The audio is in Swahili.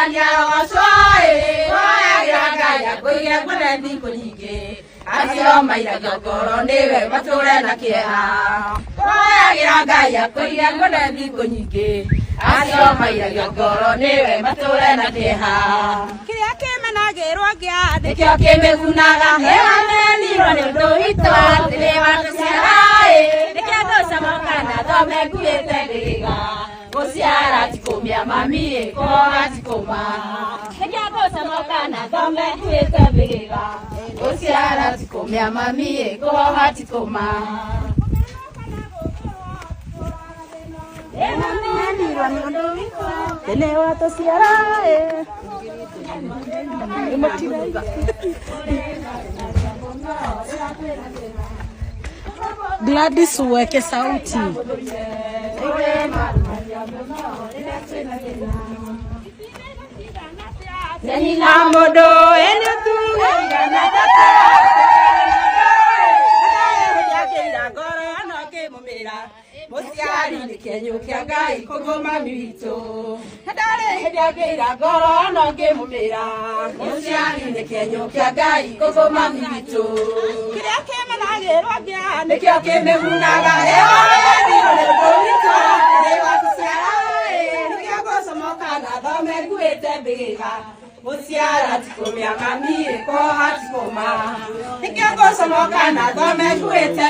Tanzania waswae wagaya kuiga kurethi kunyingi acio mairaga ngoro niwe mature na kieha wagira ngaya kuiga kurethi kunyingi acio mairaga ngoro niwe mature na kieha kiria kimenagirwo gia nikio kimegunaga hewa menirwo ni undu witu ndiriwa tuciarai nikio tucamoka na thome nguite ndiga guciara tikumia mami koga tikuma nikio tucamoka na thome nguite ndiga guciara tikumia mami koga tikuma menirwo ni undu witu ndiriwa tuciarai Gladys uweke sauti. Nina modo ene tunga na tata Musiari ni kenyo kia Ngai kugoma miwito Hadare hediagira ngoro no ngimumira Musiari ni kenyo kia Ngai kugoma miwito Kiria kimenagirwo gia nikio kimegunaga hewa menirwo ni undu witu ndiriwa tuciarai nikio gucomoka na thome nguite mbigiga Musiara tikumia mami koha tikuma nikio gucomoka na thome nguite